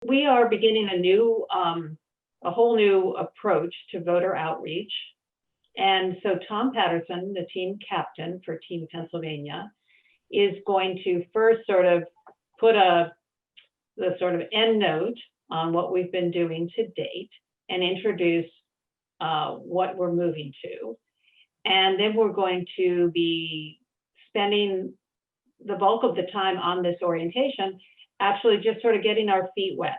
we are beginning a whole new approach to voter outreach. And so Tom Patterson, the team captain for Team Pennsylvania, is going to first sort of put the sort of end note on what we've been doing to date and introduce what we're moving to. And then we're going to be spending the bulk of the time on this orientation, actually just sort of getting our feet wet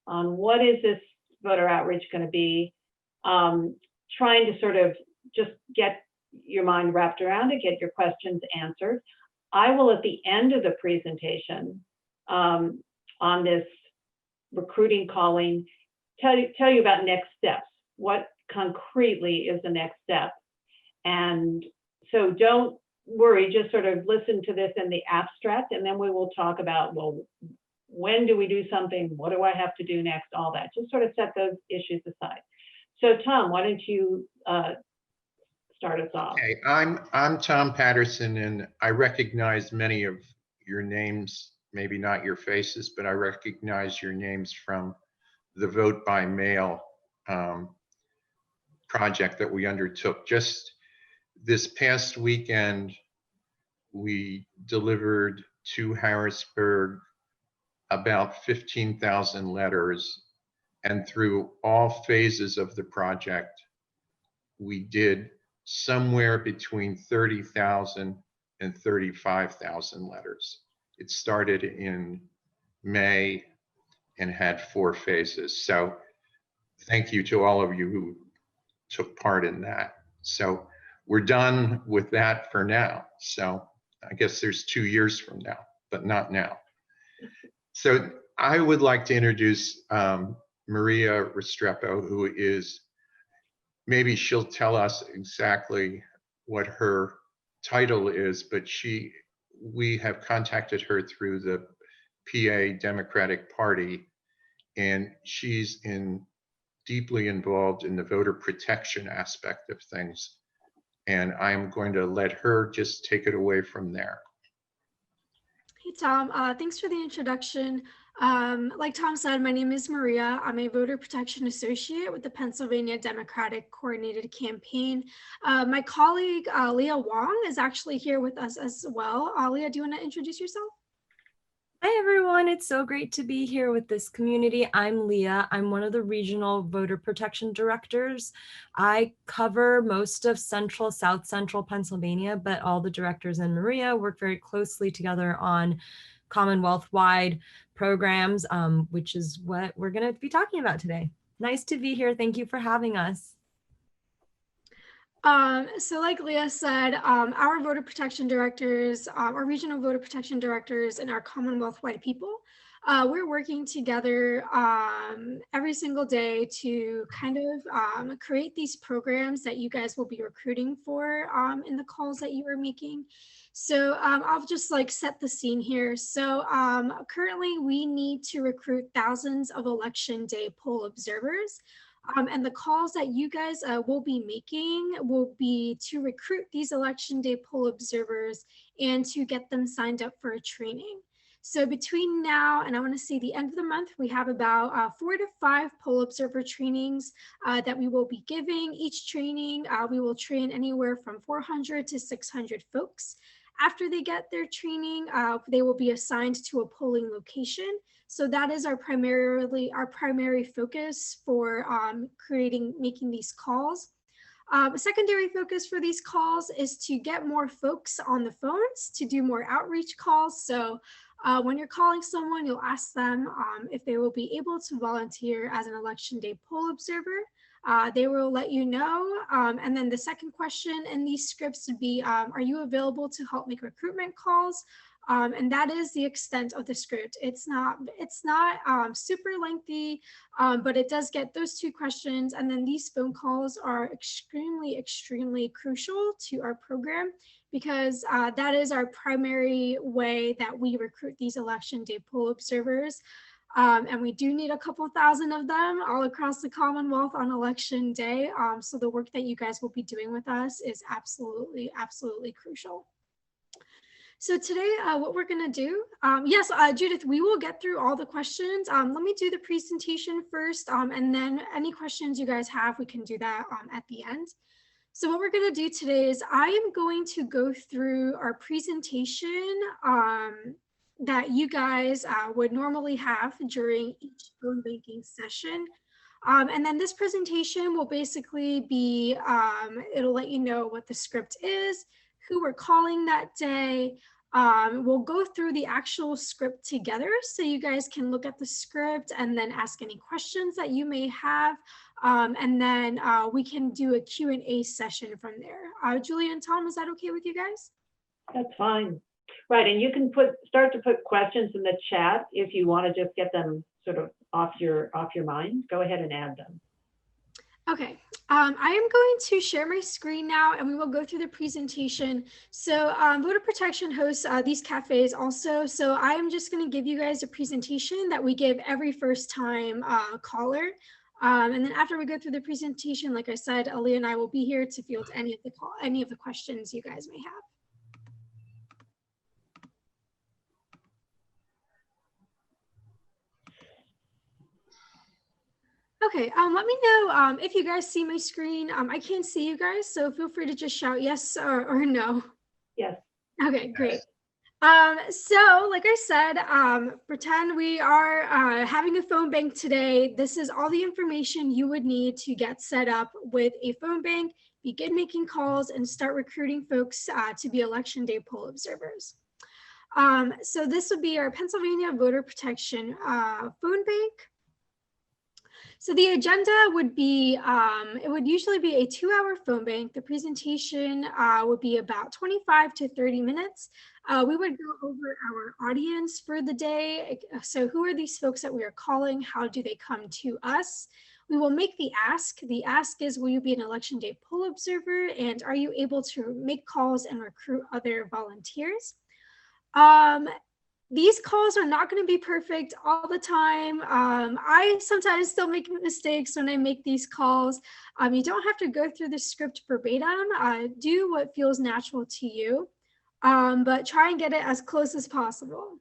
on what is this voter outreach going to be, trying to sort of just get your mind wrapped around it, get your questions answered. I will, at the end of the presentation on this recruiting calling, tell you about next steps. What concretely is the next step? And so don't worry, just sort of listen to this in the abstract, and then we will talk about, well, when do we do something? What do I have to do next? All that. Just sort of set those issues aside. So Tom, why don't you start us off? Okay, I'm Tom Patterson, and I recognize many of your names, maybe not your faces, but I recognize your names from the vote by mail project that we undertook. Just this past weekend, we delivered to Harrisburg about 15,000 letters, and through all phases of the project, we did somewhere between 30,000 and 35,000 letters. It started in May and had 4 phases. So thank you to all of you who took part in that. So we're done with that for now. So I guess there's 2 years from now, but not now. So I would like to introduce Maria Restrepo, who is, maybe she'll tell us exactly what her title is, but we have contacted her through the PA Democratic Party, and she's deeply involved in the voter protection aspect of things. And I'm going to let her just take it away from there. Hey, Tom, thanks for the introduction. Like Tom said, my name is Maria. I'm a voter protection associate with the Pennsylvania Democratic Coordinated Campaign. My colleague, Leah Wong, is actually here with us as well. Leah, do you want to introduce yourself? Hi, everyone. It's so great to be here with this community. I'm Leah. I'm one of the regional voter protection directors. I cover most of South Central Pennsylvania, but all the directors and Maria work very closely together on Commonwealth-wide programs, which is what we're going to be talking about today. Nice to be here. Thank you for having us. So like Leah said, our voter protection directors, our regional voter protection directors and our Commonwealth-wide people, we're working together every single day to kind of create these programs that you guys will be recruiting for in the calls that you are making. So I'll just like set the scene here. So currently we need to recruit thousands of election day poll observers. And the calls that you guys will be making will be to recruit these election day poll observers and to get them signed up for a training. So between now and I want to say the end of the month, we have about 4 to 5 poll observer trainings that we will be giving. Each training, we will train anywhere from 400 to 600 folks. After they get their training, they will be assigned to a polling location. So that is our primary focus for making these calls. A secondary focus for these calls is to get more folks on the phones to do more outreach calls. So when you're calling someone, you'll ask them if they will be able to volunteer as an election day poll observer. They will let you know. And then the second question in these scripts would be, are you available to help make recruitment calls? And that is the extent of the script. It's not super lengthy, but it does get those 2 questions. And then these phone calls are extremely, extremely crucial to our program because that is our primary way that we recruit these election day poll observers. And we do need a couple thousand of them all across the Commonwealth on election day. So the work that you guys will be doing with us is absolutely, absolutely crucial. So today, what we're gonna do, yes, Judith, we will get through all the questions. Let me do the presentation first, and then any questions you guys have, we can do that at the end. So what we're gonna do today is I am going to go through our presentation that you guys would normally have during each phone banking session. And then this presentation will basically be, it'll let you know what the script is, who we're calling that day. We'll go through the actual script together so you guys can look at the script and then ask any questions that you may have. And then we can do a Q&A session from there. Julie and Tom, is that okay with you guys? That's fine. Right, and you can start to put questions in the chat if you want to just get them sort of off your mind. Go ahead and add them. Okay, I am going to share my screen now and we will go through the presentation. So Voter Protection hosts these cafes also. So I am just going to give you guys a presentation that we give every first time caller. And then after we go through the presentation, like I said, Ali and I will be here to field any of the questions you guys may have. Okay, let me know if you guys see my screen. I can't see you guys, so feel free to just shout yes or no. Yes. Okay, great. So like I said, pretend we are having a phone bank today. This is all the information you would need to get set up with a phone bank, begin making calls, and start recruiting folks to be Election Day poll observers. So this would be our Pennsylvania Voter Protection phone bank. So the agenda would be, it would usually be a 2-hour phone bank. The presentation would be about 25 to 30 minutes. We would go over our audience for the day. So who are these folks that we are calling? How do they come to us? We will make the ask. The ask is, will you be an Election Day poll observer? And are you able to make calls and recruit other volunteers? These calls are not going to be perfect all the time. I sometimes still make mistakes when I make these calls. You don't have to go through the script verbatim. Do what feels natural to you, but try and get it as close as possible.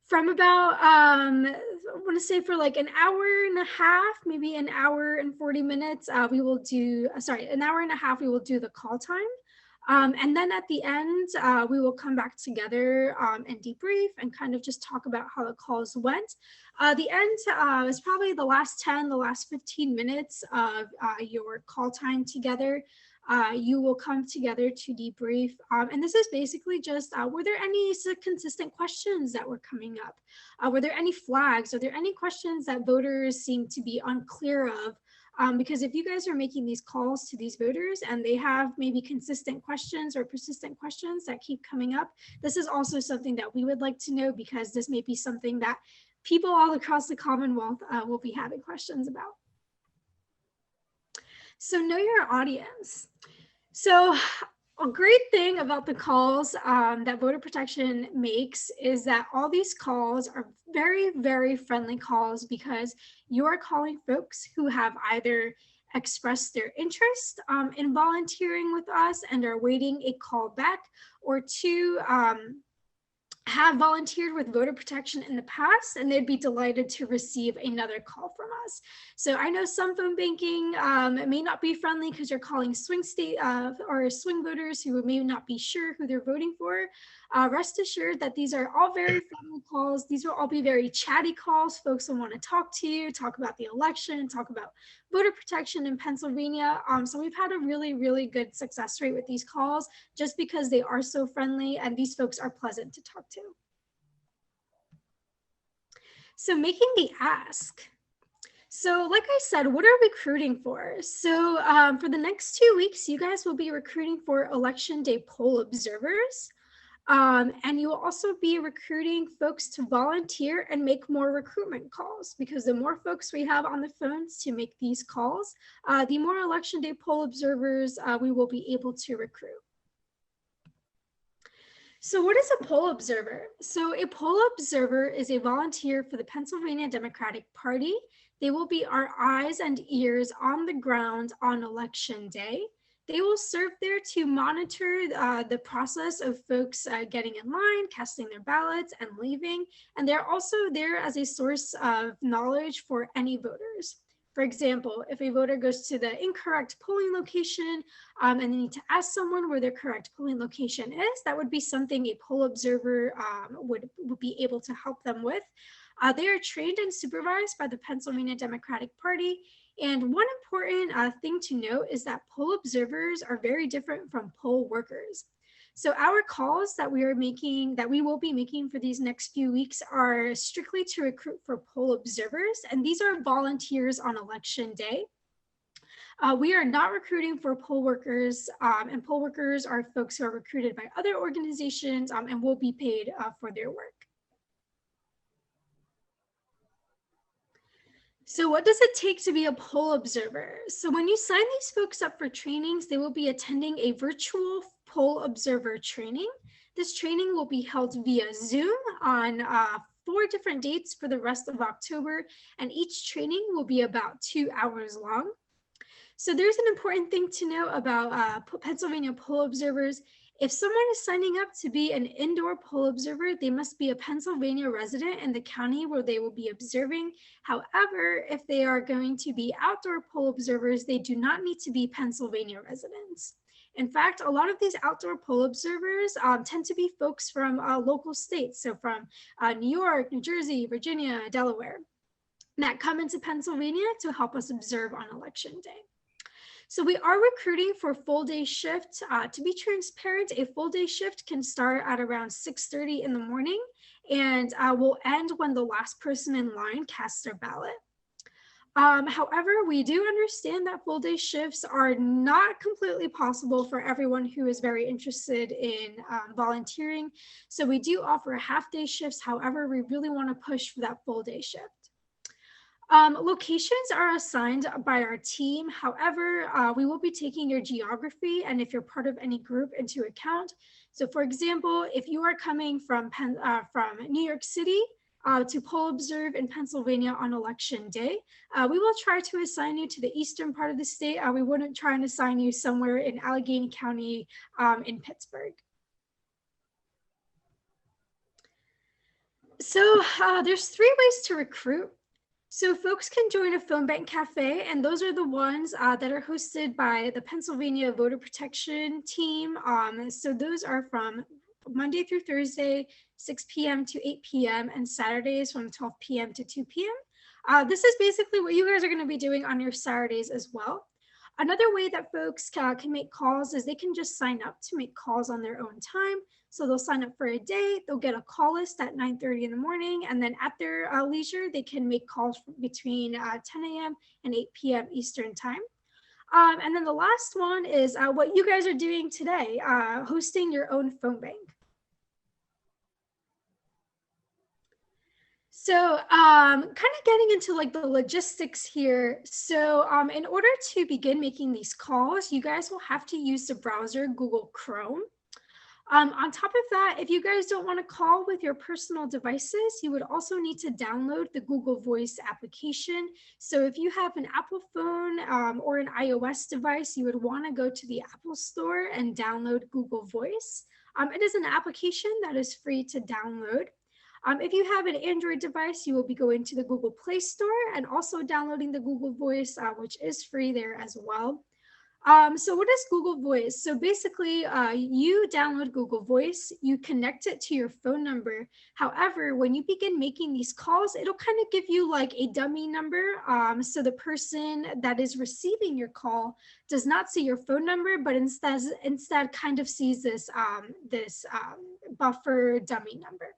From about, I want to say for like an hour and a half, maybe an hour and 40 minutes, we will do, an hour and a half, we will do the call time. And then at the end, we will come back together and debrief and kind of just talk about how the calls went. The end is probably the last 10, the last 15 minutes of your call time together. You will come together to debrief. And this is basically just, were there any consistent questions that were coming up? Were there any flags? Are there any questions that voters seem to be unclear of? Because if you guys are making these calls to these voters and they have maybe consistent questions or persistent questions that keep coming up, this is also something that we would like to know, because this may be something that people all across the Commonwealth will be having questions about. So know your audience. So a great thing about the calls that Voter Protection makes is that all these calls are very, very friendly calls, because you are calling folks who have either expressed their interest in volunteering with us and are waiting a call back, or two, have volunteered with Voter Protection in the past, and they'd be delighted to receive another call from us. So I know some phone banking may not be friendly because you're calling swing state or swing voters who may not be sure who they're voting for. Rest assured that these are all very friendly calls. These will all be very chatty calls. Folks will want to talk to you, talk about the election, talk about voter protection in Pennsylvania. So we've had a really, really good success rate with these calls, just because they are so friendly and these folks are pleasant to talk to. So making the ask. So like I said, what are we recruiting for? So for the next 2 weeks, you guys will be recruiting for Election Day poll observers. And you will also be recruiting folks to volunteer and make more recruitment calls, because the more folks we have on the phones to make these calls, the more Election Day poll observers we will be able to recruit. So what is a poll observer? So a poll observer is a volunteer for the Pennsylvania Democratic Party. They will be our eyes and ears on the ground on Election Day. They will serve there to monitor the process of folks getting in line, casting their ballots, and leaving. And they're also there as a source of knowledge for any voters. For example, if a voter goes to the incorrect polling location and they need to ask someone where their correct polling location is, that would be something a poll observer would be able to help them with. They are trained and supervised by the Pennsylvania Democratic Party. And one important thing to note is that poll observers are very different from poll workers. So our calls that we will be making for these next few weeks are strictly to recruit for poll observers, and these are volunteers on election day. We are not recruiting for poll workers, and poll workers are folks who are recruited by other organizations and will be paid for their work. So what does it take to be a poll observer? So when you sign these folks up for trainings, they will be attending a virtual poll observer training. This training will be held via Zoom on 4 different dates for the rest of October, and each training will be about 2 hours long. So there's an important thing to know about Pennsylvania poll observers. If someone is signing up to be an indoor poll observer, they must be a Pennsylvania resident in the county where they will be observing. However, if they are going to be outdoor poll observers, they do not need to be Pennsylvania residents. In fact, a lot of these outdoor poll observers tend to be folks from local states, so from New York, New Jersey, Virginia, Delaware, that come into Pennsylvania to help us observe on election day. So we are recruiting for full day shift. To be transparent, a full day shift can start at around 6:30 in the morning and will end when the last person in line casts their ballot. However, we do understand that full day shifts are not completely possible for everyone who is very interested in volunteering. So we do offer half day shifts. However, we really want to push for that full day shift. Locations are assigned by our team. However, we will be taking your geography and if you're part of any group into account. So for example, if you are coming from New York City to poll observe in Pennsylvania on election day, we will try to assign you to the eastern part of the state. We wouldn't try and assign you somewhere in Allegheny County in Pittsburgh. So there's 3 ways to recruit. So folks can join a phone bank cafe, and those are the ones that are hosted by the Pennsylvania Voter Protection Team. So those are from Monday through Thursday, 6 p.m. to 8 p.m. and Saturdays from 12 p.m. to 2 p.m. This is basically what you guys are going to be doing on your Saturdays as well. Another way that folks can make calls is they can just sign up to make calls on their own time. So they'll sign up for a day, they'll get a call list at 9:30 in the morning, and then at their leisure, they can make calls between 10 a.m. and 8 p.m. Eastern time. And then the last one is what you guys are doing today, hosting your own phone bank. So kind of getting into like the logistics here. So in order to begin making these calls, you guys will have to use the browser Google Chrome. On top of that, if you guys don't want to call with your personal devices, you would also need to download the Google Voice application. So if you have an Apple phone or an iOS device, you would want to go to the Apple Store and download Google Voice. It is an application that is free to download. If you have an Android device, you will be going to the Google Play Store and also downloading the Google Voice, which is free there as well. So what is Google Voice? So basically, you download Google Voice, you connect it to your phone number. However, when you begin making these calls, it'll kind of give you like a dummy number. So the person that is receiving your call does not see your phone number, but instead kind of sees this, buffer dummy number.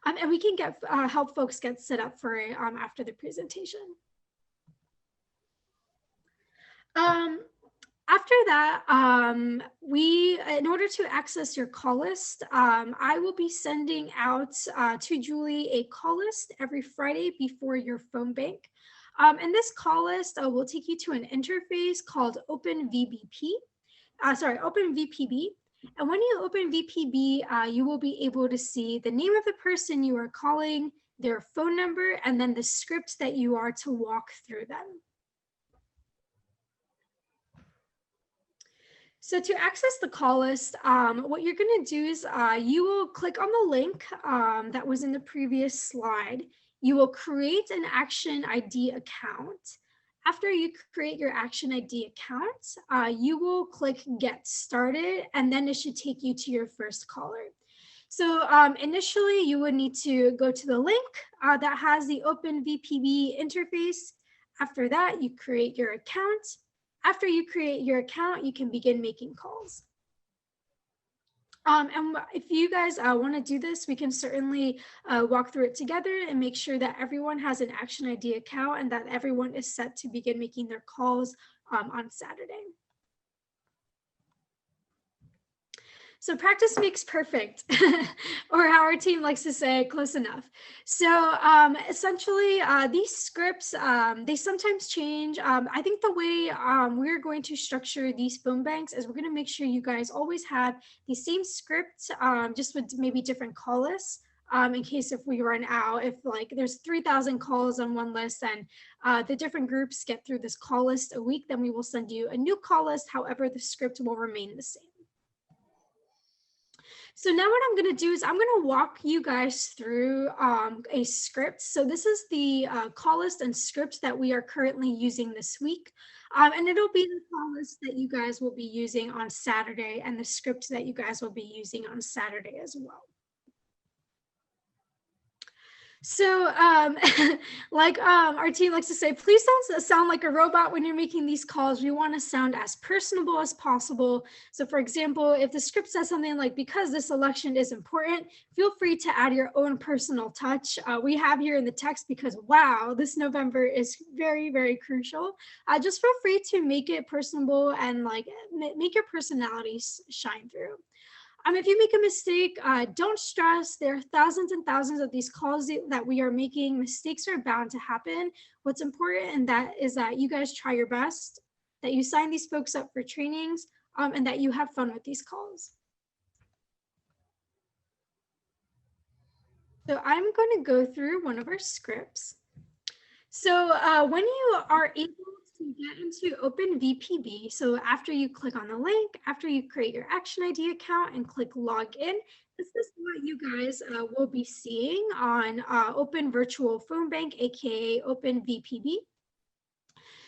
And we can help folks get set up for it after the presentation. After that, in order to access your call list, I will be sending out to Julie a call list every Friday before your phone bank. And this call list will take you to an interface called OpenVPB. And when you open VPB, you will be able to see the name of the person you are calling, their phone number, and then the script that you are to walk through them. So to access the call list, what you're going to do is you will click on the link that was in the previous slide. You will create an Action ID account. After you create your Action ID account, you will click Get Started, and then it should take you to your first caller. So initially, you would need to go to the link that has the OpenVPB interface. After that, you create your account. After you create your account, you can begin making calls. And if you guys want to do this, we can certainly walk through it together and make sure that everyone has an Action ID account and that everyone is set to begin making their calls on Saturday. So practice makes perfect, or how our team likes to say, close enough. So essentially, these scripts, they sometimes change. I think the way we're going to structure these phone banks is we're going to make sure you guys always have the same script, just with maybe different call lists. In case if we run out, if like there's 3,000 calls on one list and the different groups get through this call list a week, then we will send you a new call list. However, the script will remain the same. So now what I'm going to do is I'm going to walk you guys through a script. So this is the call list and script that we are currently using this week. And it'll be the call list that you guys will be using on Saturday and the script that you guys will be using on Saturday as well. So like our team likes to say, please don't sound like a robot when you're making these calls. We want to sound as personable as possible. So for example, if the script says something like, because this election is important, feel free to add your own personal touch. We have here in the text, because wow, this November is very, very crucial. Just feel free to make it personable and like make your personality shine through. If you make a mistake, don't stress. There are thousands and thousands of these calls that we are making. Mistakes are bound to happen. What's important and that is that you guys try your best, that you sign these folks up for trainings, and that you have fun with these calls. So I'm going to go through one of our scripts. So when you are able to get into OpenVPB, so after you click on the link, after you create your Action ID account and click log in, this is what you guys will be seeing on Open Virtual Phone Bank, aka OpenVPB.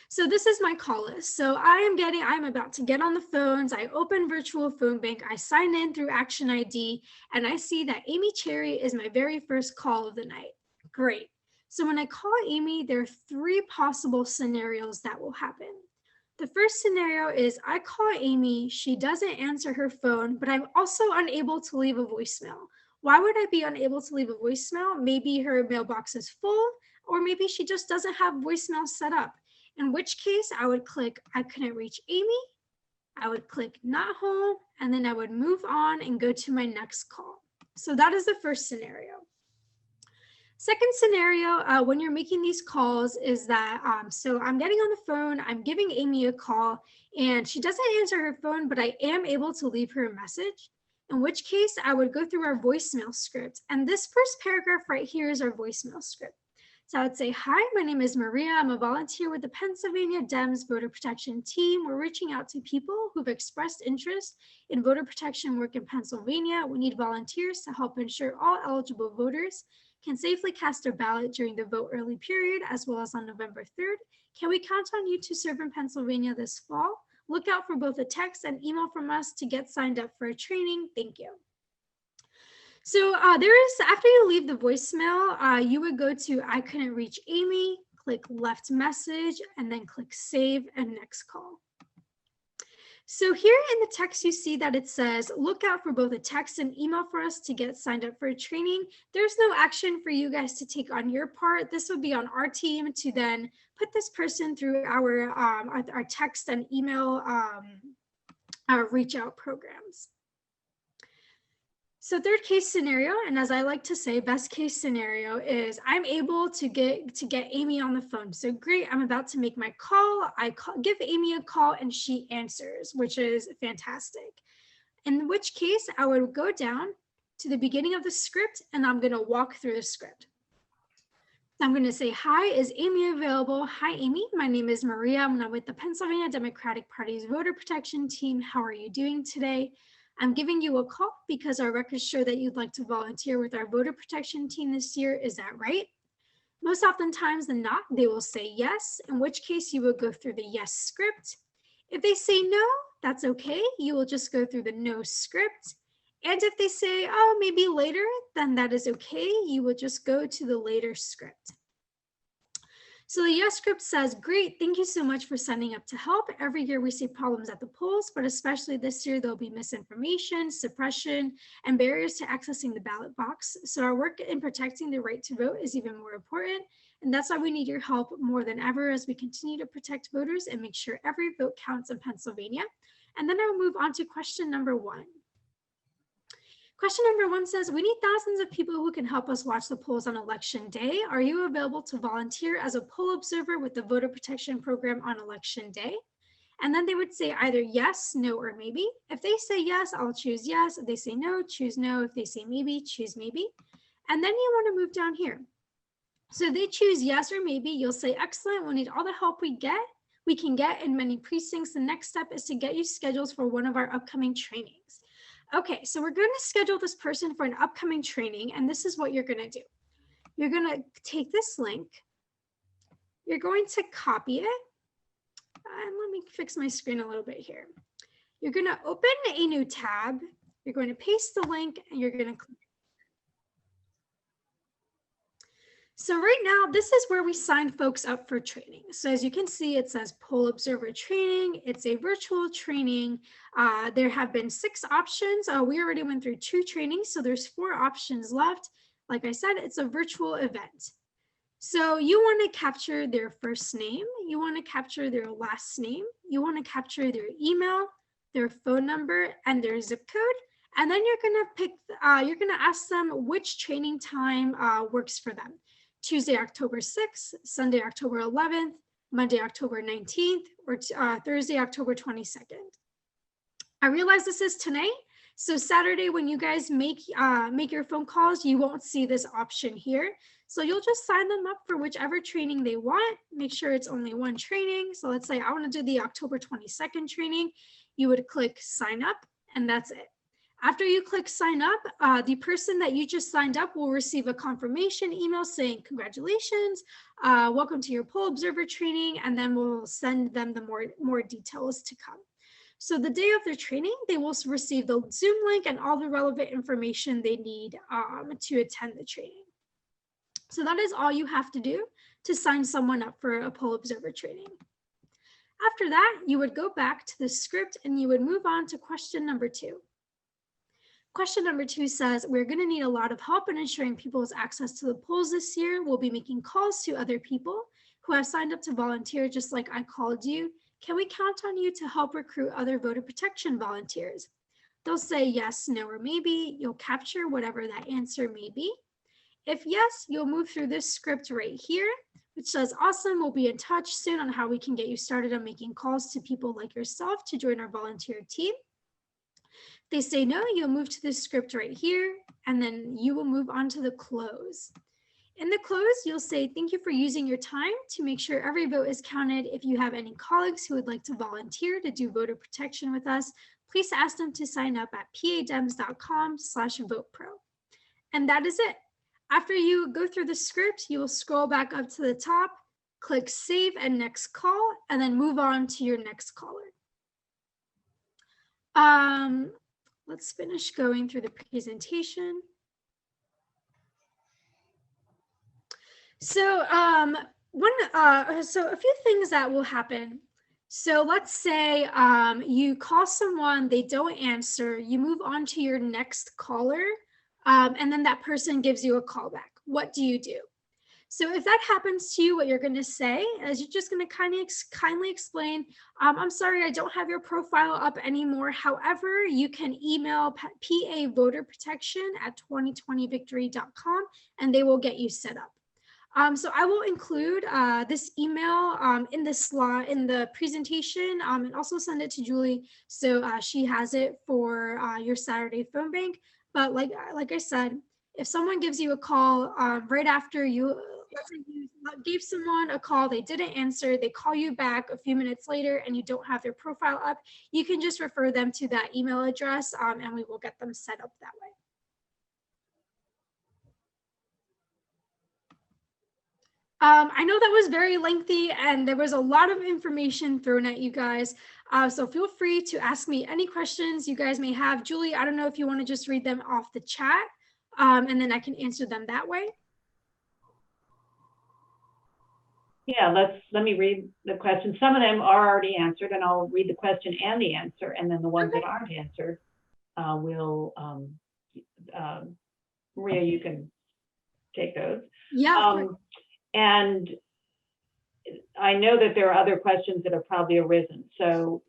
So this is my call list. So I'm about to get on the phones. I open Virtual Phone Bank. I sign in through Action ID, and I see that Amy Cherry is my very first call of the night. Great. So when I call Amy, there are 3 possible scenarios that will happen. The first scenario is I call Amy, she doesn't answer her phone, but I'm also unable to leave a voicemail. Why would I be unable to leave a voicemail? Maybe her mailbox is full, or maybe she just doesn't have voicemail set up. In which case I would click, I couldn't reach Amy. I would click not home, and then I would move on and go to my next call. So that is the first scenario. Second scenario, when you're making these calls is that, so I'm getting on the phone, I'm giving Amy a call, and she doesn't answer her phone, but I am able to leave her a message, in which case I would go through our voicemail script. And this first paragraph right here is our voicemail script. So I would say, hi, my name is Maria. I'm a volunteer with the Pennsylvania Dems Voter Protection Team. We're reaching out to people who've expressed interest in voter protection work in Pennsylvania. We need volunteers to help ensure all eligible voters can safely cast their ballot during the vote early period, as well as on November 3rd. Can we count on you to serve in Pennsylvania this fall? Look out for both a text and email from us to get signed up for a training. Thank you. So after you leave the voicemail, you would go to I couldn't reach Amy, click left message, and then click save and next call. So here in the text, you see that it says, look out for both a text and email for us to get signed up for a training. There's no action for you guys to take on your part. This would be on our team to then put this person through our text and email reach out programs. So third case scenario, and as I like to say, best case scenario is I'm able to get Amy on the phone. So great, I'm about to make my call. Give Amy a call and she answers, which is fantastic. In which case I would go down to the beginning of the script and I'm gonna walk through the script. I'm going to say, hi, is Amy available? Hi, Amy. My name is Maria. I'm with the Pennsylvania Democratic Party's voter protection team. How are you doing today? I'm giving you a call because our records show that you'd like to volunteer with our voter protection team this year. Is that right? Most oftentimes than not, they will say yes, in which case you will go through the yes script. If they say no, that's okay. You will just go through the no script. And if they say, oh, maybe later, then that is okay. You will just go to the later script. So the yes script says, great, thank you so much for signing up to help. Every year we see problems at the polls, but especially this year, there'll be misinformation, suppression, and barriers to accessing the ballot box. So our work in protecting the right to vote is even more important. And that's why we need your help more than ever as we continue to protect voters and make sure every vote counts in Pennsylvania. And then I'll move on to question number 1. Question number 1 says, we need thousands of people who can help us watch the polls on election day. Are you available to volunteer as a poll observer with the voter protection program on election day? And then they would say either yes, no, or maybe. If they say yes, I'll choose yes. If they say no, choose no. If they say maybe, choose maybe. And then you want to move down here. So they choose yes or maybe. You'll say, excellent, we'll need all the help we can get in many precincts. The next step is to get you scheduled for one of our upcoming trainings. Okay, so we're going to schedule this person for an upcoming training, and this is what you're going to do. You're going to take this link, you're going to copy it, and let me fix my screen a little bit here. You're going to open a new tab, you're going to paste the link, and you're going to click. So right now, this is where we sign folks up for training. So as you can see, it says poll observer training. It's a virtual training. There have been 6 options. We already went through 2 trainings, so there's 4 options left. Like I said, it's a virtual event. So you want to capture their first name. You want to capture their last name. You want to capture their email, their phone number, and their zip code. And then you're going to pick, you're going to ask them which training time works for them. Tuesday, October 6th, Sunday, October 11th, Monday, October 19th, or Thursday, October 22nd. I realize this is tonight, so Saturday when you guys make your phone calls, you won't see this option here. So you'll just sign them up for whichever training they want. Make sure it's only one training. So let's say I want to do the October 22nd training. You would click sign up, and that's it. After you click sign up, the person that you just signed up will receive a confirmation email saying, congratulations, welcome to your poll observer training, and then we'll send them the more details to come. So the day of their training, they will receive the Zoom link and all the relevant information they need to attend the training. So that is all you have to do to sign someone up for a poll observer training. After that, you would go back to the script and you would move on to question number 2. Question number 2 says, we're going to need a lot of help in ensuring people's access to the polls this year. We'll be making calls to other people who have signed up to volunteer just like I called you. Can we count on you to help recruit other voter protection volunteers? They'll say yes, no, or maybe. You'll capture whatever that answer may be. If yes, you'll move through this script right here, which says, awesome, we'll be in touch soon on how we can get you started on making calls to people like yourself to join our volunteer team. They say no, you'll move to this script right here, and then you will move on to the close. In the close, you'll say, thank you for using your time to make sure every vote is counted. If you have any colleagues who would like to volunteer to do voter protection with us, please ask them to sign up at padems.com/votepro. And that is it. After you go through the script, you will scroll back up to the top, click save and next call, and then move on to your next caller. Let's finish going through the presentation. So so a few things that will happen. So let's say you call someone, they don't answer, you move on to your next caller, and then that person gives you a call back. What do you do? So if that happens to you, what you're going to say is you're just going to kindly explain, I'm sorry, I don't have your profile up anymore. However, you can email PA Voter Protection at 2020victory.com and they will get you set up. So I will include this email in the presentation and also send it to Julie so she has it for your Saturday phone bank. But like I said, if someone gives you a call right after you let's say you gave someone a call, they didn't answer, they call you back a few minutes later and you don't have their profile up, you can just refer them to that email address and we will get them set up that way. I know that was very lengthy and there was a lot of information thrown at you guys. So feel free to ask me any questions you guys may have. Julie, I don't know if you want to just read them off the chat and then I can answer them that way. Yeah, let me read the question. Some of them are already answered and I'll read the question and the answer, and then the ones that aren't answered, Maria, you can take those. Yeah. And I know that there are other questions that have probably arisen. So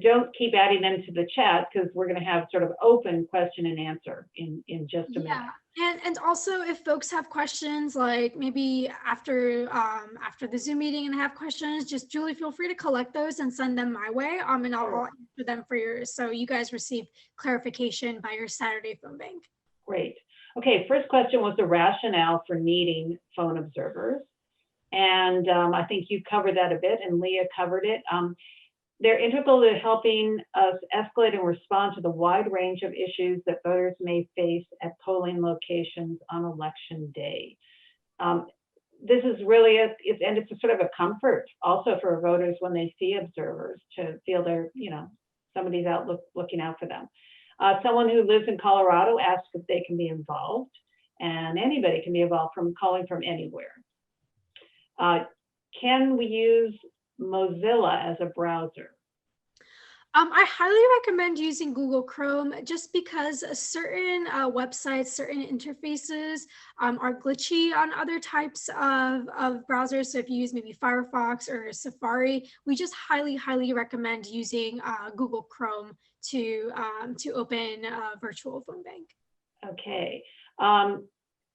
don't keep adding them to the chat because we're going to have sort of open question and answer in just a minute. And also if folks have questions, like maybe after the Zoom meeting and have questions, just Julie, feel free to collect those and send them my way. And I'll answer them for yours. So you guys receive clarification by your Saturday phone bank. Great. Okay, first question was the rationale for needing phone observers. And I think you covered that a bit and Leah covered it. They're integral to helping us escalate and respond to the wide range of issues that voters may face at polling locations on election day. This is really, it's a sort of a comfort also for voters when they see observers to feel they're, somebody's out looking out for them. Someone who lives in Colorado asked if they can be involved, and anybody can be involved from calling from anywhere. Can we use Mozilla as a browser? I highly recommend using Google Chrome just because certain websites, certain interfaces are glitchy on other types of browsers. So if you use maybe Firefox or Safari, we just highly recommend using Google Chrome to open a virtual phone bank. Okay.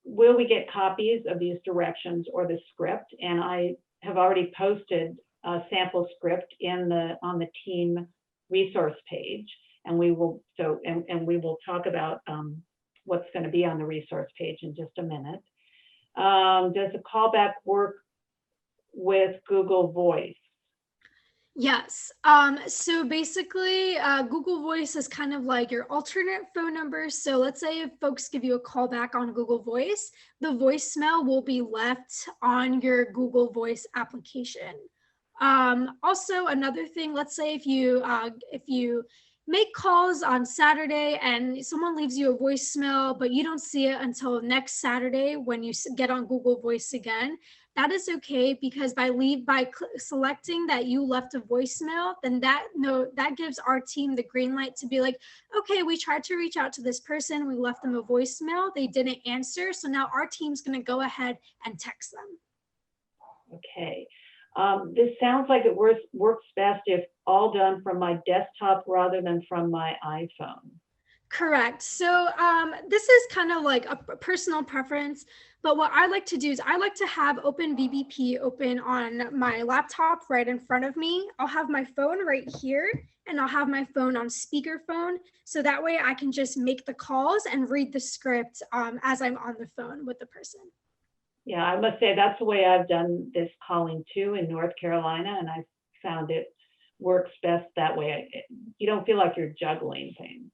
Will we get copies of these directions or the script? And I have already posted a sample script on the team resource page, and we will talk about what's going to be on the resource page in just a minute. Does the callback work with Google Voice? Yes. So basically, Google Voice is kind of like your alternate phone number. So let's say if folks give you a call back on Google Voice, the voicemail will be left on your Google Voice application. Also, another thing, let's say if you make calls on Saturday and someone leaves you a voicemail, but you don't see it until next Saturday when you get on Google Voice again, that is okay, because by selecting that you left a voicemail, then that gives our team the green light to be like, okay, we tried to reach out to this person, we left them a voicemail, they didn't answer, so now our team's going to go ahead and text them. Okay. This sounds like it works best if all done from my desktop rather than from my iPhone. Correct. So this is kind of like a personal preference, but what I like to do is I like to have OpenVBP open on my laptop right in front of me. I'll have my phone right here and I'll have my phone on speakerphone. So that way I can just make the calls and read the script as I'm on the phone with the person. Yeah, I must say that's the way I've done this calling too in North Carolina, and I found it works best that way. You don't feel like you're juggling things.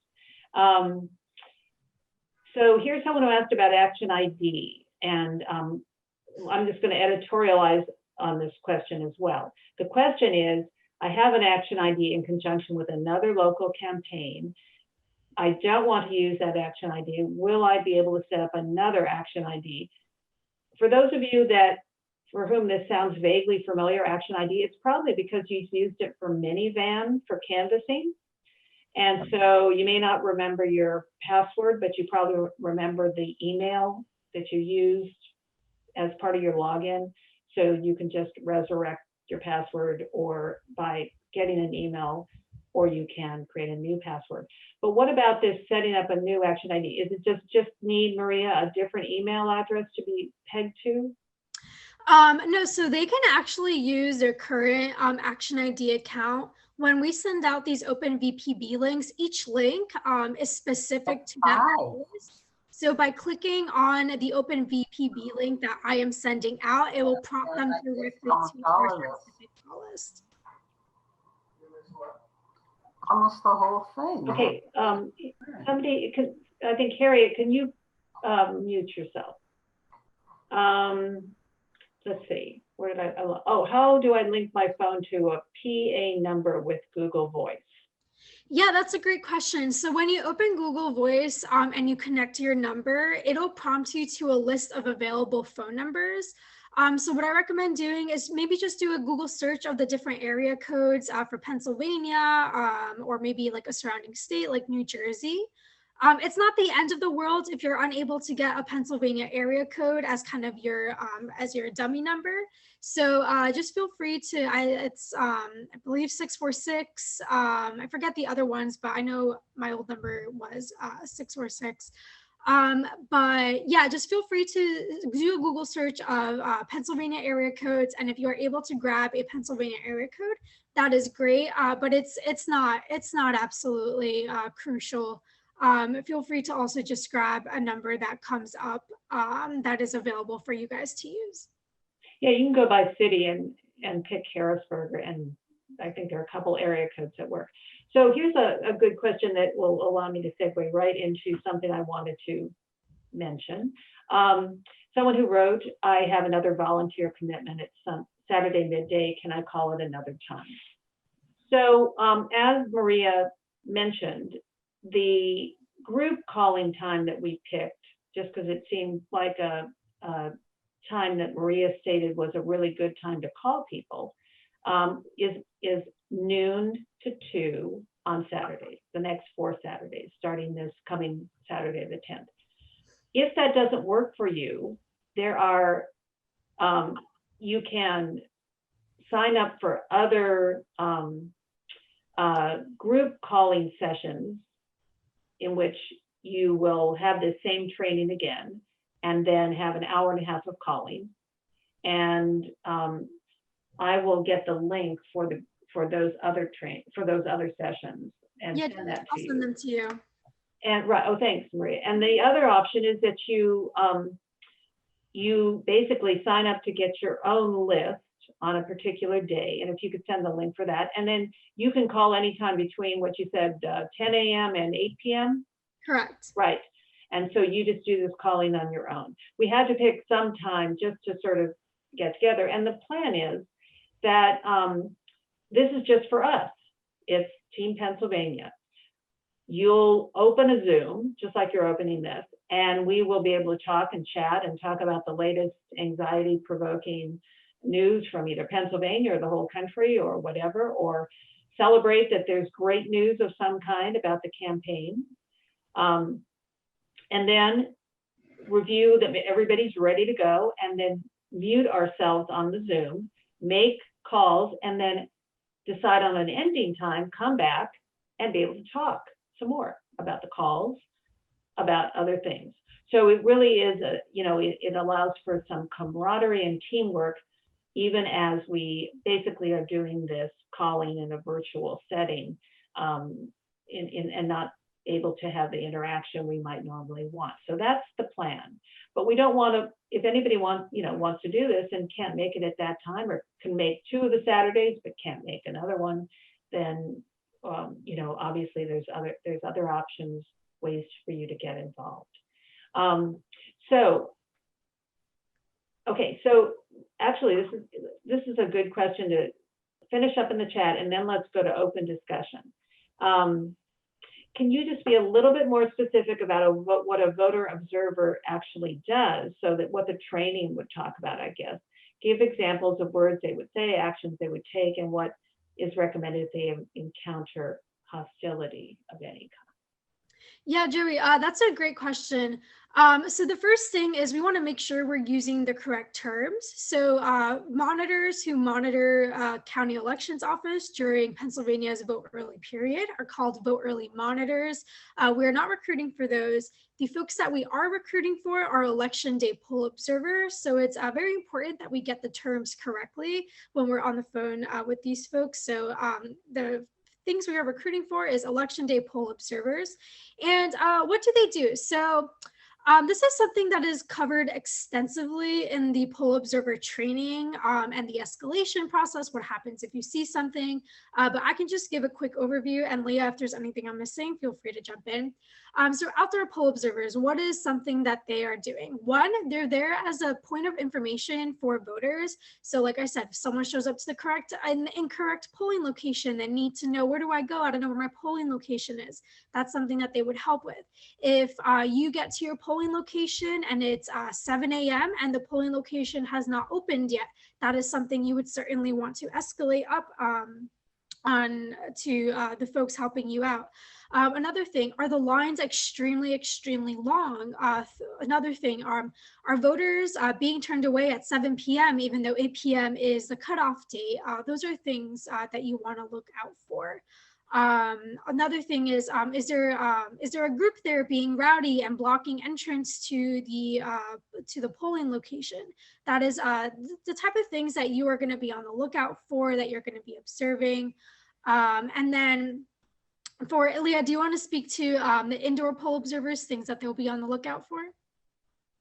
So here's someone who asked about Action ID, and I'm just going to editorialize on this question as well. The question is, I have an Action ID in conjunction with another local campaign. I don't want to use that Action ID. Will I be able to set up another Action ID? For those of you for whom this sounds vaguely familiar, Action ID, it's probably because you've used it for minivan for canvassing. And so you may not remember your password, but you probably remember the email that you used as part of your login. So you can just resurrect your password or by getting an email, or you can create a new password. But what about this setting up a new Action ID? Is it just need, Maria, a different email address to be pegged to? No, so they can actually use their current Action ID account. When we send out these OpenVPB links, each link is specific to that. So by clicking on the open VPB link that I am sending out, it will prompt them directly to our specific call list. Almost the whole thing. Okay, somebody, I think Harriet, can you mute yourself? Let's see, where did oh, how do I link my phone to a PA number with Google Voice? Yeah, that's a great question. So when you open Google Voice and you connect your number, it'll prompt you to a list of available phone numbers. So what I recommend doing is maybe just do a Google search of the different area codes for Pennsylvania, or maybe like a surrounding state like New Jersey. It's not the end of the world if you're unable to get a Pennsylvania area code as kind of your dummy number. So just feel free to, I believe 646. I forget the other ones, but I know my old number was 646. But yeah, just feel free to do a Google search of Pennsylvania area codes. And if you are able to grab a Pennsylvania area code, that is great. But it's not absolutely crucial. Feel free to also just grab a number that comes up that is available for you guys to use. Yeah, you can go by city and pick Harrisburg, and I think there are a couple area codes that work. So here's a good question that will allow me to segue right into something I wanted to mention. Someone who wrote, I have another volunteer commitment at some Saturday midday, can I call it another time? So as Maria mentioned, the group calling time that we picked, just because it seemed like a time that Maria stated was a really good time to call people, is noon to 2 on Saturdays, the next 4 Saturdays, starting this coming Saturday the 10th. If that doesn't work for you, there are, you can sign up for other group calling sessions in which you will have the same training again, and then have an hour and a half of calling. And I will get the link for those other sessions and send that to you. I'll send them to you. And right, oh, thanks, Maria. And the other option is that you basically sign up to get your own list on a particular day. And if you could send the link for that, and then you can call anytime between what you said, 10 a.m. and 8 p.m. Correct. Right. And so you just do this calling on your own. We had to pick some time just to sort of get together. And the plan is that this is just for us. It's Team Pennsylvania. You'll open a Zoom, just like you're opening this, and we will be able to talk and chat and talk about the latest anxiety-provoking news from either Pennsylvania or the whole country or whatever, or celebrate that there's great news of some kind about the campaign. And then review that everybody's ready to go, and then mute ourselves on the Zoom, make calls, and then decide on an ending time, come back and be able to talk some more about the calls, about other things. So it really is, it allows for some camaraderie and teamwork, even as we basically are doing this calling in a virtual setting, and not able to have the interaction we might normally want. So that's the plan. But we don't want to, if anybody wants to do this and can't make it at that time, or can make 2 of the Saturdays but can't make another one, then obviously there's other options, ways for you to get involved. So actually this is a good question to finish up in the chat, and then let's go to open discussion. Can you just be a little bit more specific about what a voter observer actually does, so that what the training would talk about, I guess? Give examples of words they would say, actions they would take, and what is recommended if they encounter hostility of any kind. Yeah, Joey, that's a great question. So the first thing is we want to make sure we're using the correct terms. So monitors who monitor county elections office during Pennsylvania's vote early period are called vote early monitors. We're not recruiting for those. The folks that we are recruiting for are election day poll observers. So it's very important that we get the terms correctly when we're on the phone with these folks. So the things we are recruiting for is election day poll observers. And what do they do? So This is something that is covered extensively in the poll observer training and the escalation process, what happens if you see something, but I can just give a quick overview, and Leah, if there's anything I'm missing, feel free to jump in. So outdoor poll observers, what is something that they are doing? One, they're there as a point of information for voters. So like I said, if someone shows up to the correct and incorrect polling location, they need to know, where do I go? I don't know where my polling location is. That's something that they would help with. If you get to your polling location and it's 7 a.m. and the polling location has not opened yet, that is something you would certainly want to escalate up on to the folks helping you out. Another thing, are the lines extremely long? Another thing, are voters being turned away at 7 p.m. even though 8 p.m. is the cutoff date? Those are things that you want to look out for. Another thing is there a group there being rowdy and blocking entrance to the polling location? That is the type of things that you are going to be on the lookout for, that you're going to be observing. And then for Leah, do you want to speak to the indoor poll observers, things that they'll be on the lookout for?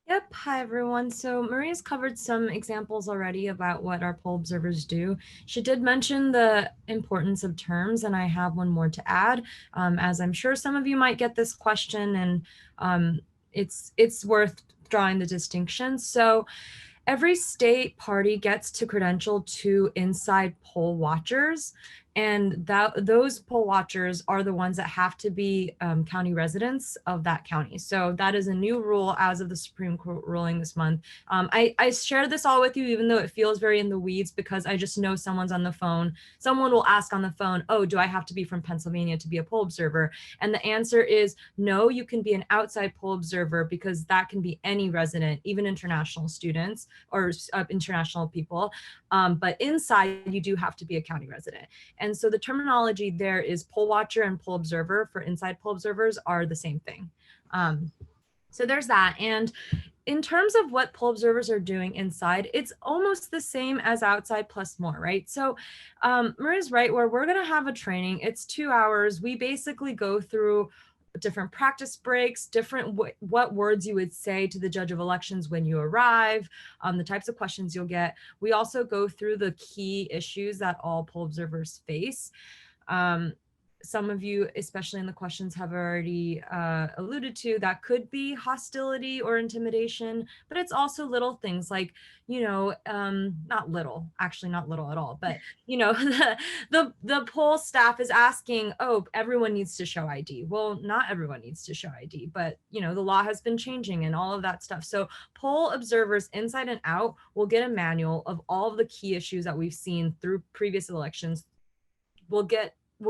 Yep. Hi, everyone. So Maria's covered some examples already about what our poll observers do. She did mention the importance of terms, and I have one more to add, as I'm sure some of you might get this question, and it's worth drawing the distinction. So every state party gets to credential 2 inside poll watchers, and those poll watchers are the ones that have to be county residents of that county. So that is a new rule as of the Supreme Court ruling this month. I shared this all with you, even though it feels very in the weeds, because I just know someone's on the phone. Someone will ask on the phone, oh, do I have to be from Pennsylvania to be a poll observer? And the answer is no, you can be an outside poll observer, because that can be any resident, even international students or international people. But inside, you do have to be a county resident. And so the terminology there is poll watcher and poll observer for inside poll observers are the same thing. So there's that. And in terms of what poll observers are doing inside, it's almost the same as outside plus more, right? So Maria's right, where we're going to have a training. It's 2 hours. We basically go through different practice breaks, different what words you would say to the judge of elections when you arrive, the types of questions you'll get. We also go through the key issues that all poll observers face. Some of you, especially in the questions, have already alluded to that could be hostility or intimidation, but it's also little things like, not little at all, but, the poll staff is asking, oh, everyone needs to show ID. Well, not everyone needs to show ID, but, the law has been changing and all of that stuff. So poll observers inside and out will get a manual of all of the key issues that we've seen through previous elections. We'll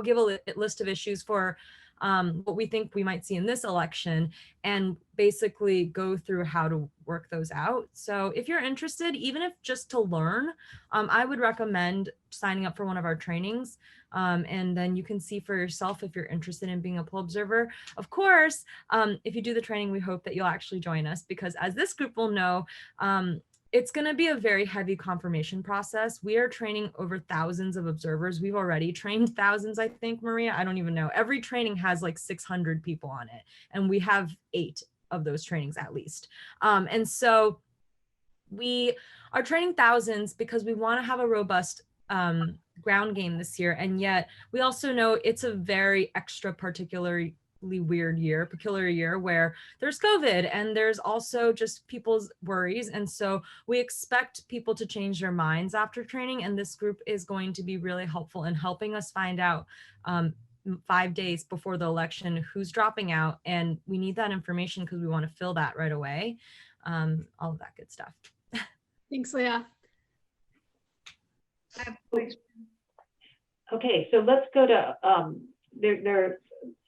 give a list of issues for what we think we might see in this election, and basically go through how to work those out. So if you're interested, even if just to learn, I would recommend signing up for one of our trainings. And then you can see for yourself if you're interested in being a poll observer. Of course, if you do the training, we hope that you'll actually join us, because as this group will know, it's going to be a very heavy confirmation process. We are training over thousands of observers. We've already trained thousands, I think, Maria. I don't even know. Every training has like 600 people on it, and we have 8 of those trainings at least. And so we are training thousands because we want to have a robust ground game this year. And yet we also know it's a very extra particularly peculiar year where there's COVID and there's also just people's worries. And so we expect people to change their minds after training. And this group is going to be really helpful in helping us find out 5 days before the election who's dropping out. And we need that information because we want to fill that right away. All of that good stuff. Thanks, Leah. Okay, so let's go to, there are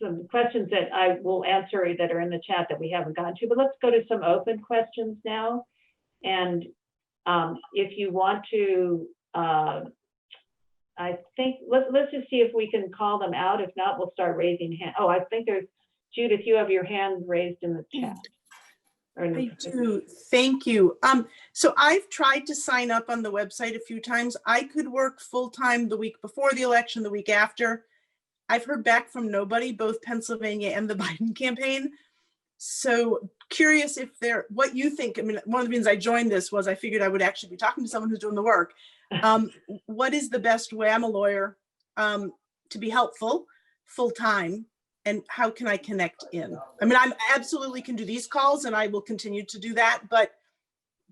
some questions that I will answer that are in the chat that we haven't gotten to, but let's go to some open questions now. And if you want to, I think, let's just see if we can call them out. If not, we'll start raising hands. Oh, I think there's, Judith, you have your hand raised in the chat. I do, thank you. So I've tried to sign up on the website a few times. I could work full-time the week before the election, the week after. I've heard back from nobody, both Pennsylvania and the Biden campaign. So curious if what you think. I mean, one of the reasons I joined this was I figured I would actually be talking to someone who's doing the work. What is the best way? I'm a lawyer, to be helpful full time, and how can I connect in? I mean, I absolutely can do these calls and I will continue to do that, but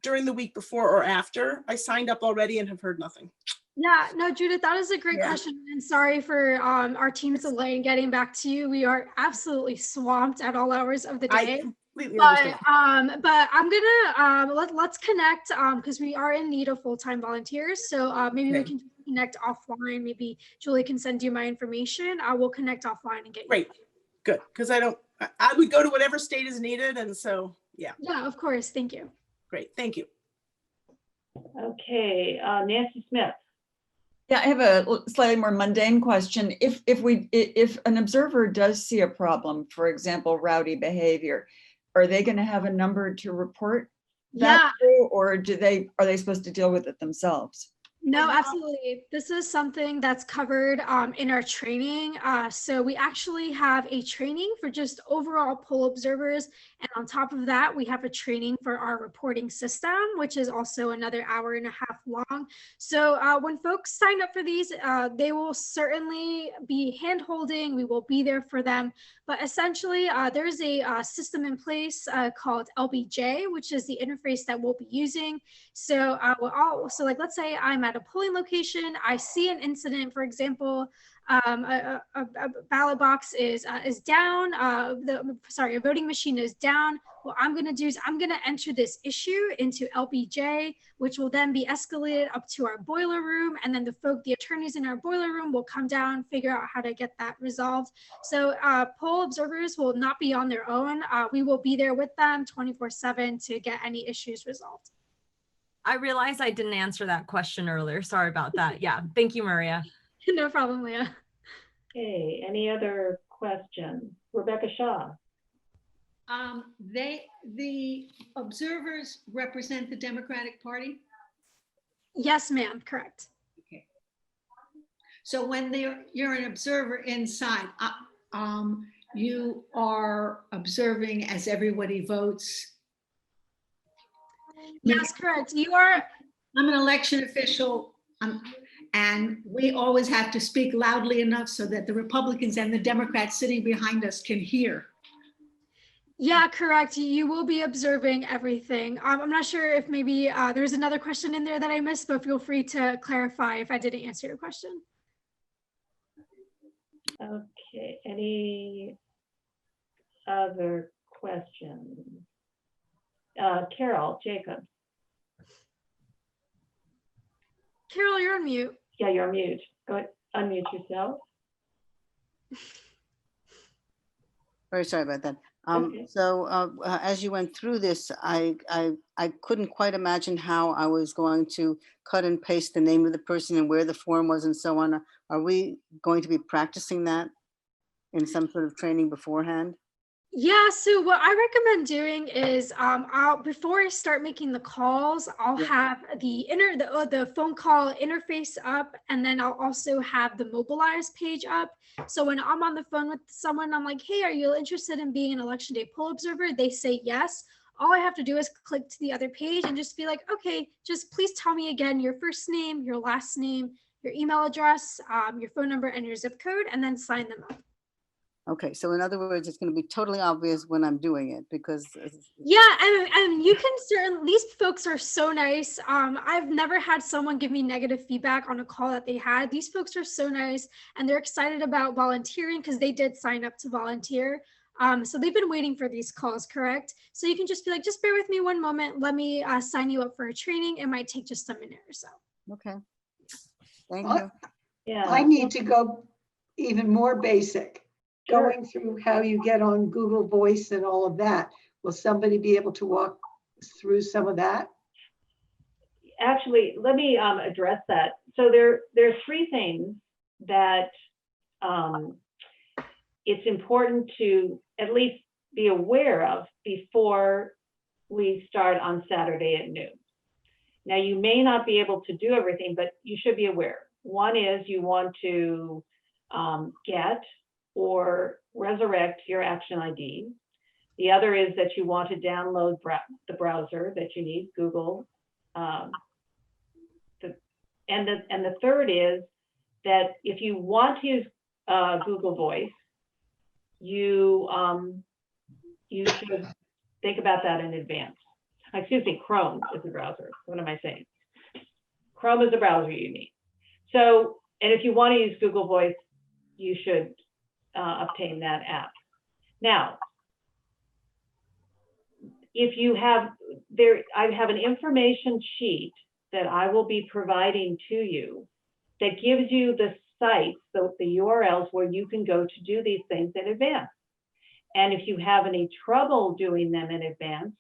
during the week before or after, I signed up already and have heard nothing. Yeah, no, Judith, that is a great question. And sorry for our team's delay in getting back to you. We are absolutely swamped at all hours of the day. I completely understand. But I'm gonna let's connect because we are in need of full-time volunteers. So maybe we can connect offline. Maybe Julie can send you my information. I will connect offline and get you. Great, good, because I would go to whatever state is needed, and so yeah. Yeah, of course. Thank you. Great, thank you. Okay, Nancy Smith. Yeah, I have a slightly more mundane question. If an observer does see a problem, for example, rowdy behavior, are they going to have a number to report that to, or are they supposed to deal with it themselves? No, absolutely. This is something that's covered in our training. So we actually have a training for just overall poll observers. And on top of that, we have a training for our reporting system, which is also another hour and a half long. So when folks sign up for these, they will certainly be hand-holding. We will be there for them. But essentially, there's a system in place called LBJ, which is the interface that we'll be using. So like, let's say I'm at a polling location, I see an incident, for example, a ballot box is down, a voting machine is down. What I'm going to do is I'm going to enter this issue into LBJ, which will then be escalated up to our boiler room, and then the attorneys in our boiler room will come down, figure out how to get that resolved. So poll observers will not be on their own. We will be there with them 24/7 to get any issues resolved. I realized I didn't answer that question earlier. Sorry about that. Yeah, thank you, Maria. No problem, Leah. Okay, any other questions? Rebecca Shaw. The observers represent the Democratic Party? Yes, ma'am, correct. Okay. So when you're an observer inside, you are observing as everybody votes? Yes, correct. You are. I'm an election official, and we always have to speak loudly enough so that the Republicans and the Democrats sitting behind us can hear. Yeah, correct. You will be observing everything. I'm not sure if maybe there's another question in there that I missed, but feel free to clarify if I didn't answer your question. Okay, any other questions? Carol Jacobs. Carol, you're on mute. Yeah, you're on mute. Go ahead, unmute yourself. Very sorry about that. Okay. So as you went through this, I couldn't quite imagine how I was going to cut and paste the name of the person and where the form was and so on. Are we going to be practicing that in some sort of training beforehand? Yeah, so what I recommend doing is before I start making the calls, I'll have the phone call interface up, and then I'll also have the mobilize page up. So when I'm on the phone with someone, I'm like, hey, are you interested in being an election day poll observer? They say yes. All I have to do is click to the other page and just be like, okay, just please tell me again your first name, your last name, your email address, your phone number, and your zip code, and then sign them up. Okay, so in other words, it's going to be totally obvious when I'm doing it because. Yeah, and you can certainly, these folks are so nice. I've never had someone give me negative feedback on a call that they had. These folks are so nice, and they're excited about volunteering because they did sign up to volunteer. So they've been waiting for these calls, correct? So you can just be like, just bear with me one moment. Let me sign you up for a training. It might take just a minute or so. Okay, thank you. Yeah. I need to go even more basic. Going through how you get on Google Voice and all of that. Will somebody be able to walk through some of that? Actually, let me address that. So there are three things that it's important to at least be aware of before we start on Saturday at noon. Now, you may not be able to do everything, but you should be aware. One is you want to get or resurrect your action ID. The other is that you want to download the browser that you need, Google. And the third is that if you want to use Google Voice, you should think about that in advance. Excuse me, Chrome is the browser. What am I saying? Chrome is the browser you need. So, and if you want to use Google Voice, you should obtain that app. Now, if you have I have an information sheet that I will be providing to you that gives you the sites, the URLs where you can go to do these things in advance. And if you have any trouble doing them in advance,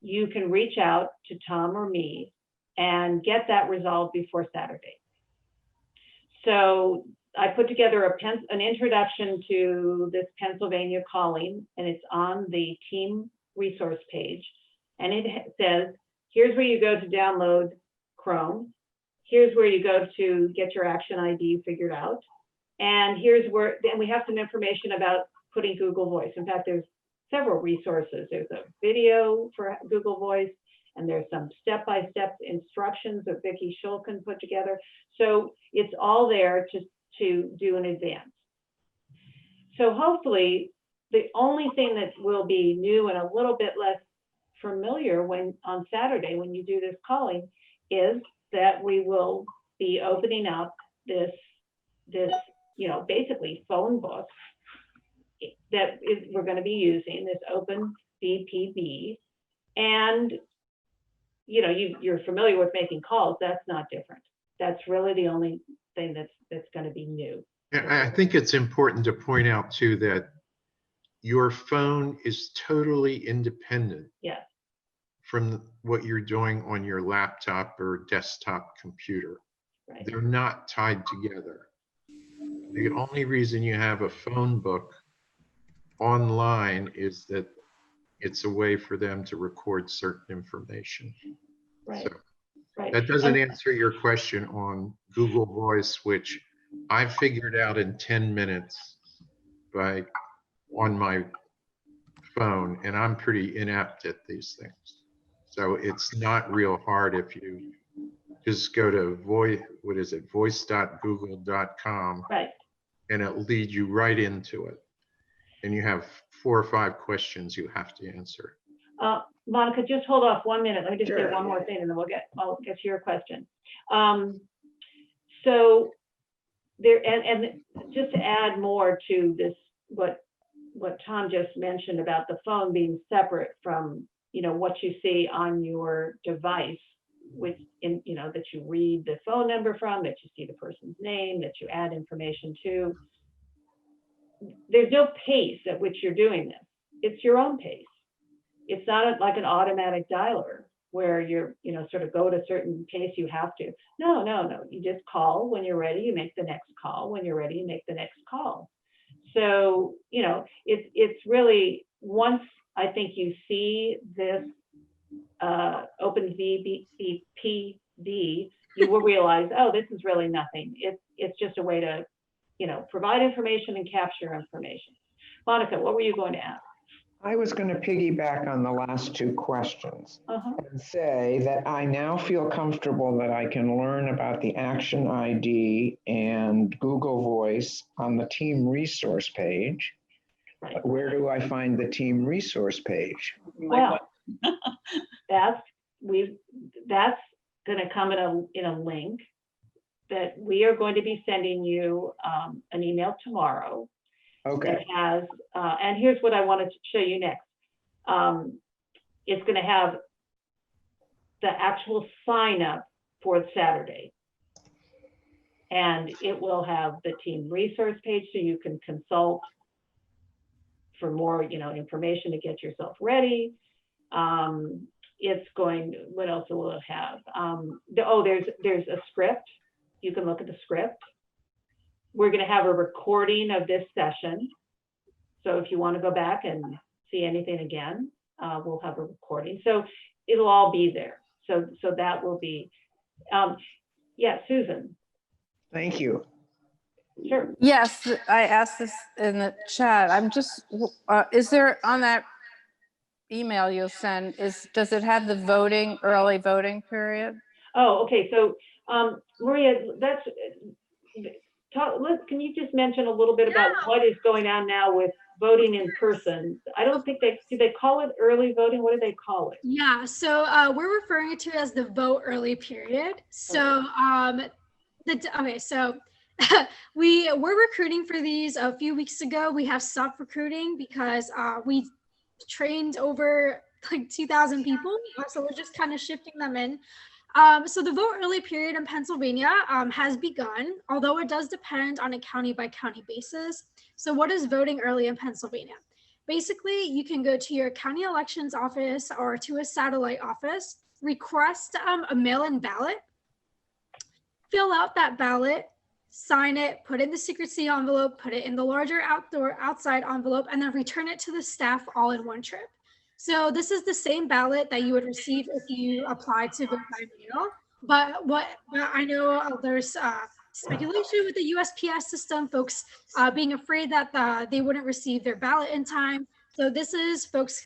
you can reach out to Tom or me and get that resolved before Saturday. So I put together an introduction to this Pennsylvania calling, and it's on the team resource page. And it says, here's where you go to download Chrome. Here's where you go to get your action ID figured out. And here's where, then we have some information about putting Google Voice. In fact, there's several resources. There's a video for Google Voice, and there's some step-by-step instructions that Vicki Shulkin put together. So it's all there to do in advance. So hopefully, the only thing that will be new and a little bit less familiar on Saturday when you do this calling is that we will be opening up this basically phone book that we're going to be using, this open BPB. And you're familiar with making calls. That's not different. That's really the only thing that's going to be new. I think it's important to point out too that your phone is totally independent from what you're doing on your laptop or desktop computer. Right. They're not tied together. The only reason you have a phone book online is that it's a way for them to record certain information. Right. So Right. that doesn't answer your question on Google Voice, which I figured out in 10 minutes on my phone, and I'm pretty inept at these things. So it's not real hard if you just go to voice.google.com, Right. and it'll lead you right into it. And you have 4 or 5 questions you have to answer. Monica, just hold off 1 minute. Let me just say Sure. one more thing, and then I'll get to your question. So there, and just to add more to this, what Tom just mentioned about the phone being separate from what you see on your device, that you read the phone number from, that you see the person's name, that you add information to. There's no pace at which you're doing this. It's your own pace. It's not like an automatic dialer where you're, sort of go at a certain pace you have to. No. You just call when you're ready, you make the next call. When you're ready, you make the next call. So, it's really, once I think you see this open VPD, you will realize, oh, this is really nothing. It's just a way to, provide information and capture information. Monica, what were you going to ask? I was going to piggyback on the last 2 questions and say that I now feel comfortable that I can learn about the action ID and Google Voice on the team resource page. Right. But where do I find the team resource page? Well, that's going to come in a link that we are going to be sending you an email tomorrow. Okay. It has, and here's what I wanted to show you next. It's going to have the actual sign up for Saturday. And it will have the team resource page so you can consult for more, information to get yourself ready. It's going, what else will it have? There's a script. You can look at the script. We're going to have a recording of this session. So if you want to go back and see anything again, we'll have a recording. So it'll all be there. So that will be, Susan. Thank you. Sure. Yes, I asked this in the chat. I'm just, is there on that email you'll send does it have the early voting period? Oh, okay. So, Maria, can you just mention a little bit about what is going on now with voting in person? I don't think do they call it early voting? What do they call it? Yeah, so we're referring to it as the vote early period. So so we were recruiting for these a few weeks ago. We have stopped recruiting because we trained over like 2,000 people. So we're just kind of shifting them in. So the vote early period in Pennsylvania has begun, although it does depend on a county by county basis. So what is voting early in Pennsylvania? Basically, you can go to your county elections office or to a satellite office, request a mail-in ballot, fill out that ballot, sign it, put it in the secret seal envelope, put it in the larger outside envelope, and then return it to the staff all in one trip. So this is the same ballot that you would receive if you applied to vote by mail. But what I know there's speculation with the USPS system, folks being afraid that they wouldn't receive their ballot in time. So this is folks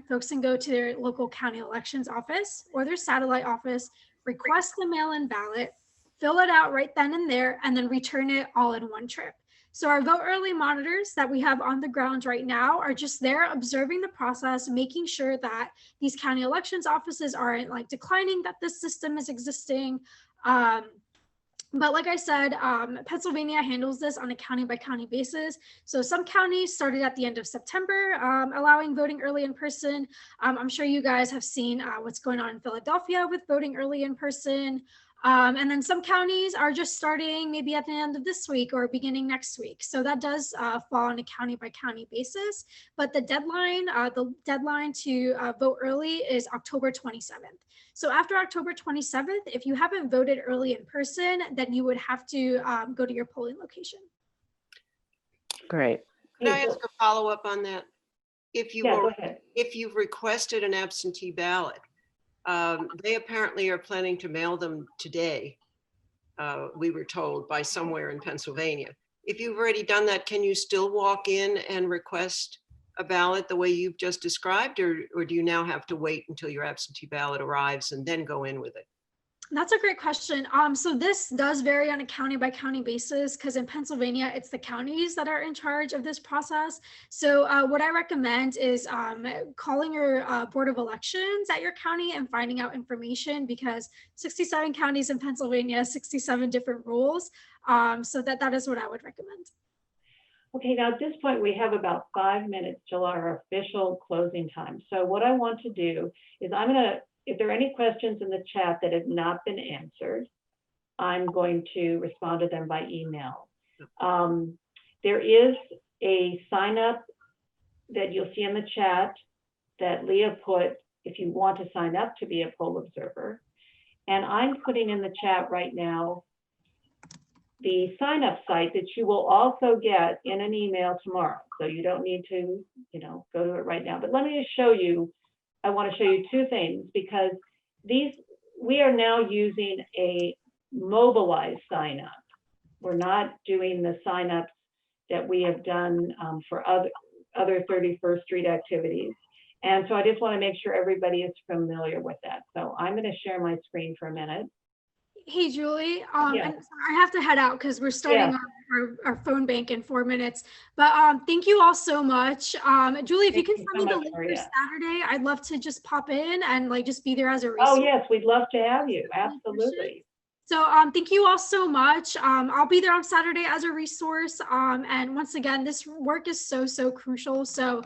folks can go to their local county elections office or their satellite office, request the mail-in ballot, fill it out right then and there, and then return it all in one trip. So our vote early monitors that we have on the ground right now are just there observing the process, making sure that these county elections offices aren't like declining that this system is existing. But like I said, Pennsylvania handles this on a county by county basis. So some counties started at the end of September, allowing voting early in person. I'm sure you guys have seen what's going on in Philadelphia with voting early in person. And then some counties are just starting maybe at the end of this week or beginning next week. So that does fall on a county by county basis. But the deadline to vote early is October 27th. So after October 27th, if you haven't voted early in person, then you would have to go to your polling location. Great. Can I ask a follow-up on that? If you've requested an absentee ballot, they apparently are planning to mail them today. We were told by somewhere in Pennsylvania. If you've already done that, can you still walk in and request a ballot the way you've just described, or do you now have to wait until your absentee ballot arrives and then go in with it? That's a great question. So this does vary on a county by county basis because in Pennsylvania, it's the counties that are in charge of this process. So what I recommend is calling your Board of Elections at your county and finding out information because 67 counties in Pennsylvania, 67 different rules. So that is what I would recommend. Okay, now at this point, we have about 5 minutes till our official closing time. So what I want to do is if there are any questions in the chat that have not been answered, I'm going to respond to them by email. There is a sign up that you'll see in the chat that Leah put if you want to sign up to be a poll observer. And I'm putting in the chat right now the sign up site that you will also get in an email tomorrow. So you don't need to, go to it right now. But let me just show you. I want to show you two things because we are now using a mobilized sign up. We're not doing the sign ups that we have done for other 31st Street activities. And so I just want to make sure everybody is familiar with that. So I'm going to share my screen for a minute. Hey, Julie, and I have to head out because we're starting our phone bank in 4 minutes. But thank you all so much. Julie, if you can send me the link for Saturday, I'd love to just pop in and just be there as a resource. Oh, yes, we'd love to have you. Absolutely. So thank you all so much. I'll be there on Saturday as a resource. And once again, this work is so crucial. So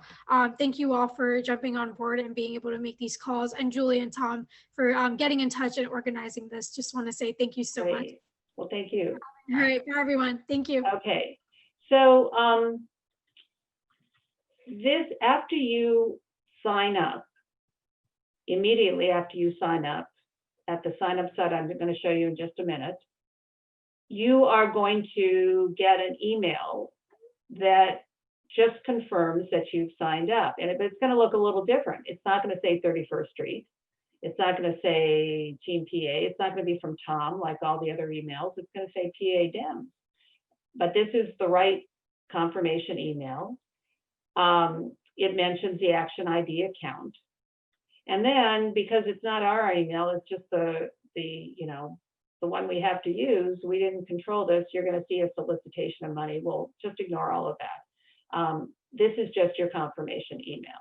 thank you all for jumping on board and being able to make these calls. And Julie and Tom for getting in touch and organizing this. Just want to say thank you so much. Well, thank you. All right, bye everyone. Thank you. Okay. So after you sign up, immediately after you sign up, at the sign up site I'm going to show you in just a minute, you are going to get an email that just confirms that you've signed up. And it's going to look a little different. It's not going to say 31st Street. It's not going to say Team PA. It's not going to be from Tom like all the other emails. It's going to say PA Dem. But this is the right confirmation email. it mentions the Action ID account. And then, because it's not our email, it's just the one we have to use, we didn't control this, you're going to see a solicitation of money. We'll just ignore all of that. This is just your confirmation email.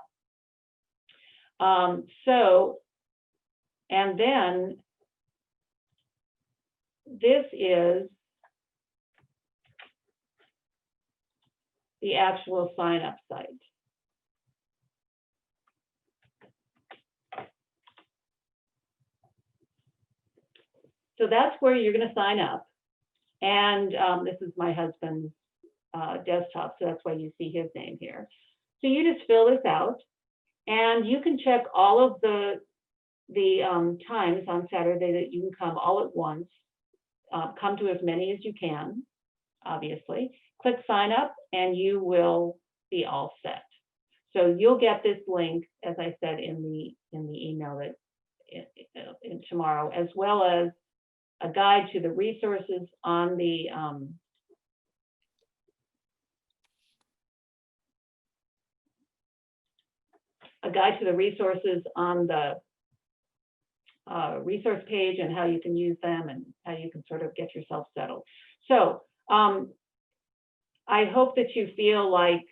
And then this is the actual sign-up site. So that's where you're going to sign up. And this is my husband's desktop, so that's why you see his name here. So you just fill this out, and you can check all of the times on Saturday that you can come all at once. Come to as many as you can, obviously. Click sign up, and you will be all set. So you'll get this link, as I said, in the email that in tomorrow, as well as a guide to the resources on the resource page and how you can use them and how you can sort of get yourself settled. So I hope that you feel like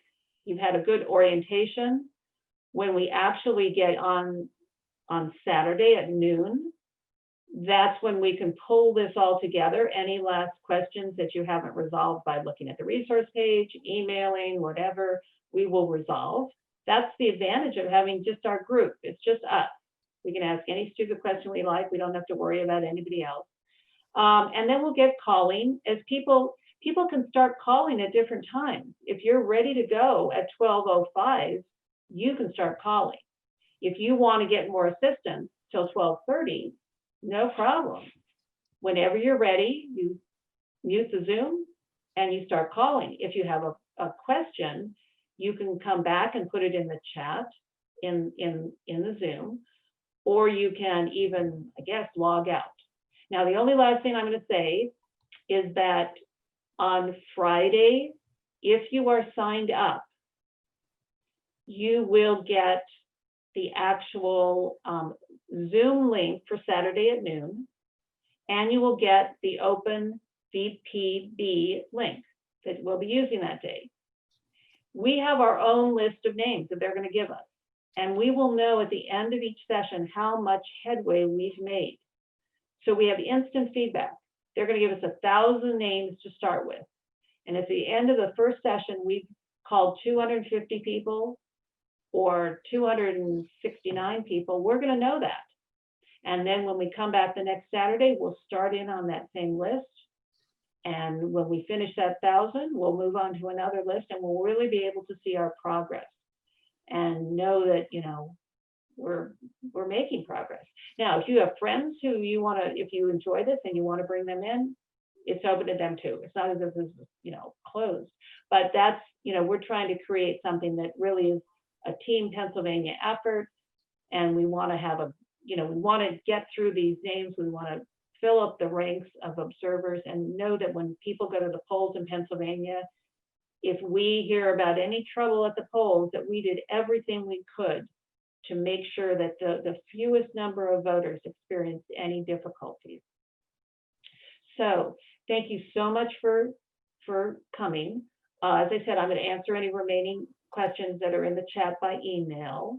you've had a good orientation. When we actually get on Saturday at noon, that's when we can pull this all together. Any last questions that you haven't resolved by looking at the resource page, emailing, whatever, we will resolve. That's the advantage of having just our group. It's just us. We can ask any stupid question we like. We don't have to worry about anybody else. And then we'll get calling as people can start calling at different times. If you're ready to go at 12:05, you can start calling. If you want to get more assistance till 12:30, no problem. Whenever you're ready, you mute the Zoom and you start calling. If you have a question, you can come back and put it in the chat in the Zoom, or you can even, I guess, log out. Now, the only last thing I'm going to say is that on Friday, if you are signed up, you will get the actual Zoom link for Saturday at noon, and you will get the Open VPB link that we'll be using that day. We have our own list of names that they're going to give us, and we will know at the end of each session how much headway we've made. So we have instant feedback. They're going to give us 1,000 names to start with. And at the end of the first session, we've called 250 people or 269 people. We're going to know that. And then when we come back the next Saturday, we'll start in on that same list. And when we finish that 1,000, we'll move on to another list, and we'll really be able to see our progress and know that, you know, we're making progress. Now, if you have friends who you want to, if you enjoy this and you want to bring them in, it's open to them too. It's not as if it's, you know, closed, but that's, you know, we're trying to create something that really is a Team Pennsylvania effort. And we want to have a, you know, we want to get through these names. We want to fill up the ranks of observers and know that when people go to the polls in Pennsylvania, if we hear about any trouble at the polls, that we did everything we could to make sure that the fewest number of voters experienced any difficulties. So thank you so much for coming. As I said, I'm going to answer any remaining questions that are in the chat by email.